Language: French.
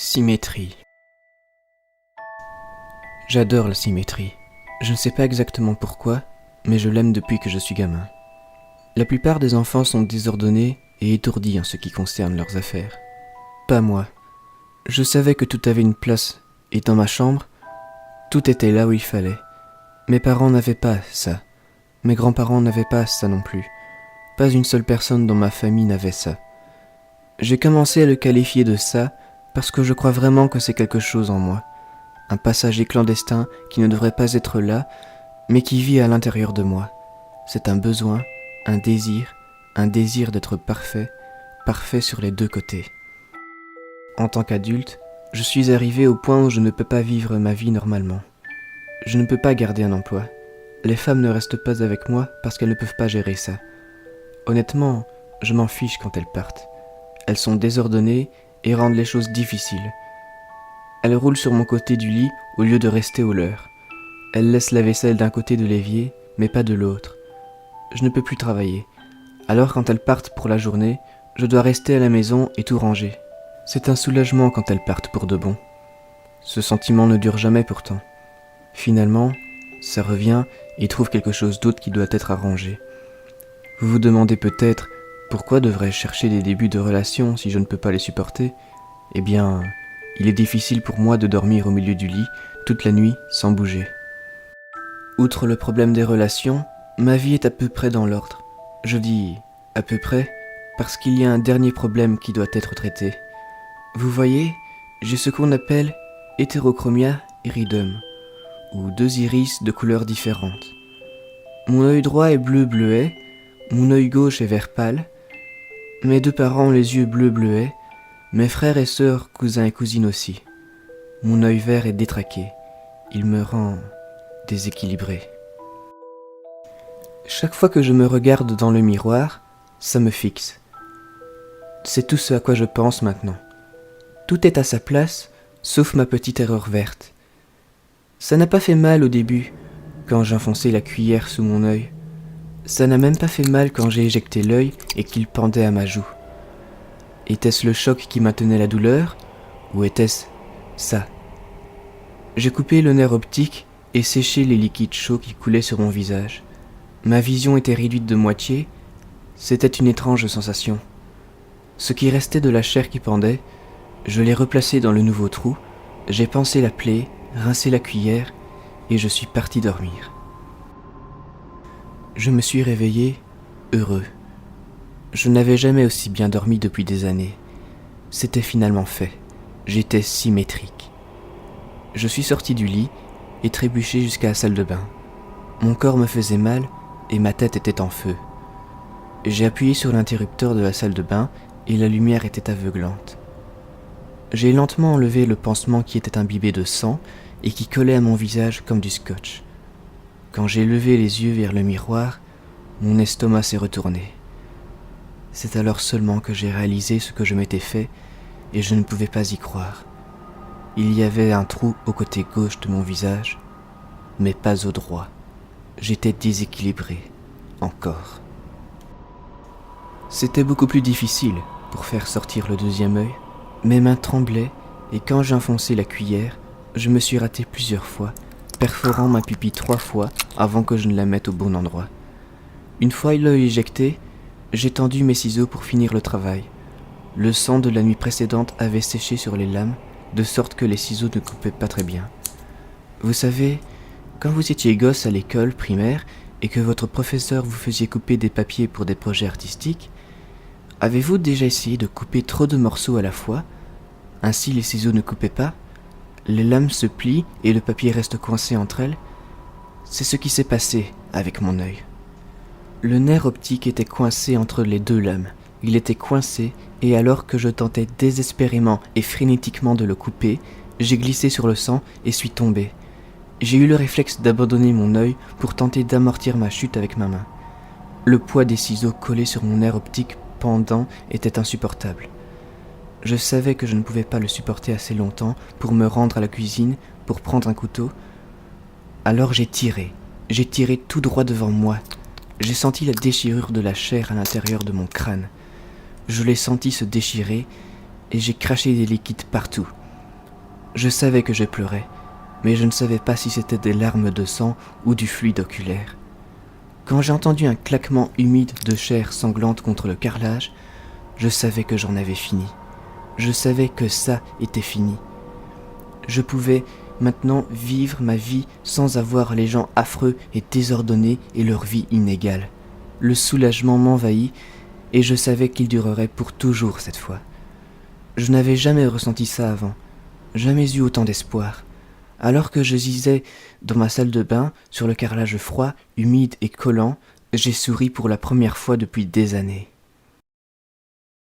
Symétrie. J'adore la symétrie. Je ne sais pas exactement pourquoi, mais je l'aime depuis que je suis gamin. La plupart des enfants sont désordonnés et étourdis en ce qui concerne leurs affaires. Pas moi. Je savais que tout avait une place, et dans ma chambre, tout était là où il fallait. Mes parents n'avaient pas ça. Mes grands-parents n'avaient pas ça non plus. Pas une seule personne dans ma famille n'avait ça. J'ai commencé à le qualifier de ça parce que je crois vraiment que c'est quelque chose en moi. Un passager clandestin qui ne devrait pas être là, mais qui vit à l'intérieur de moi. C'est un besoin, un désir d'être parfait, parfait sur les deux côtés. En tant qu'adulte, je suis arrivé au point où je ne peux pas vivre ma vie normalement. Je ne peux pas garder un emploi. Les femmes ne restent pas avec moi parce qu'elles ne peuvent pas gérer ça. Honnêtement, je m'en fiche quand elles partent. Elles sont désordonnées et rendent les choses difficiles. Elles roulent sur mon côté du lit au lieu de rester au leur. Elles laissent la vaisselle d'un côté de l'évier, mais pas de l'autre. Je ne peux plus travailler. Alors quand elles partent pour la journée, je dois rester à la maison et tout ranger. C'est un soulagement quand elles partent pour de bon. Ce sentiment ne dure jamais pourtant. Finalement, ça revient et trouve quelque chose d'autre qui doit être arrangé. Vous vous demandez peut-être pourquoi devrais-je chercher des débuts de relations si je ne peux pas les supporter ? Eh bien, il est difficile pour moi de dormir au milieu du lit toute la nuit sans bouger. Outre le problème des relations, ma vie est à peu près dans l'ordre. Je dis à peu près parce qu'il y a un dernier problème qui doit être traité. Vous voyez, j'ai ce qu'on appelle hétérochromia iridum, ou deux iris de couleurs différentes. Mon œil droit est bleu-bleuet, mon œil gauche est vert pâle. Mes deux parents ont les yeux bleu-bleuets, mes frères et sœurs, cousins et cousines aussi. Mon œil vert est détraqué, il me rend déséquilibré. Chaque fois que je me regarde dans le miroir, ça me fixe. C'est tout ce à quoi je pense maintenant. Tout est à sa place, sauf ma petite erreur verte. Ça n'a pas fait mal au début, quand j'enfonçais la cuillère sous mon œil. Ça n'a même pas fait mal quand j'ai éjecté l'œil et qu'il pendait à ma joue. Était-ce le choc qui maintenait la douleur, ou était-ce ça ? J'ai coupé le nerf optique et séché les liquides chauds qui coulaient sur mon visage. Ma vision était réduite de moitié, c'était une étrange sensation. Ce qui restait de la chair qui pendait, je l'ai replacé dans le nouveau trou, j'ai pansé la plaie, rincé la cuillère, et je suis parti dormir. Je me suis réveillé, heureux. Je n'avais jamais aussi bien dormi depuis des années. C'était finalement fait. J'étais symétrique. Je suis sorti du lit et trébuché jusqu'à la salle de bain. Mon corps me faisait mal et ma tête était en feu. J'ai appuyé sur l'interrupteur de la salle de bain et la lumière était aveuglante. J'ai lentement enlevé le pansement qui était imbibé de sang et qui collait à mon visage comme du scotch. Quand j'ai levé les yeux vers le miroir, mon estomac s'est retourné. C'est alors seulement que j'ai réalisé ce que je m'étais fait et je ne pouvais pas y croire. Il y avait un trou au côté gauche de mon visage, mais pas au droit. J'étais déséquilibré, encore. C'était beaucoup plus difficile pour faire sortir le deuxième œil. Mes mains tremblaient et quand j'enfonçais la cuillère, je me suis raté plusieurs fois, perforant ma pupille 3 fois avant que je ne la mette au bon endroit. Une fois l'œil éjecté, j'ai tendu mes ciseaux pour finir le travail. Le sang de la nuit précédente avait séché sur les lames, de sorte que les ciseaux ne coupaient pas très bien. Vous savez, quand vous étiez gosse à l'école primaire et que votre professeur vous faisait couper des papiers pour des projets artistiques, avez-vous déjà essayé de couper trop de morceaux à la fois ? Ainsi les ciseaux ne coupaient pas ? Les lames se plient et le papier reste coincé entre elles. C'est ce qui s'est passé avec mon œil. Le nerf optique était coincé entre les deux lames. Il était coincé et alors que je tentais désespérément et frénétiquement de le couper, j'ai glissé sur le sang et suis tombé. J'ai eu le réflexe d'abandonner mon œil pour tenter d'amortir ma chute avec ma main. Le poids des ciseaux collés sur mon nerf optique pendant était insupportable. Je savais que je ne pouvais pas le supporter assez longtemps pour me rendre à la cuisine, pour prendre un couteau. Alors j'ai tiré tout droit devant moi. J'ai senti la déchirure de la chair à l'intérieur de mon crâne. Je l'ai senti se déchirer et j'ai craché des liquides partout. Je savais que je pleurais, mais je ne savais pas si c'était des larmes de sang ou du fluide oculaire. Quand j'ai entendu un claquement humide de chair sanglante contre le carrelage, je savais que j'en avais fini. Je savais que ça était fini. Je pouvais maintenant vivre ma vie sans avoir les gens affreux et désordonnés et leur vie inégale. Le soulagement m'envahit et je savais qu'il durerait pour toujours cette fois. Je n'avais jamais ressenti ça avant, jamais eu autant d'espoir. Alors que je gisais dans ma salle de bain, sur le carrelage froid, humide et collant, j'ai souri pour la première fois depuis des années.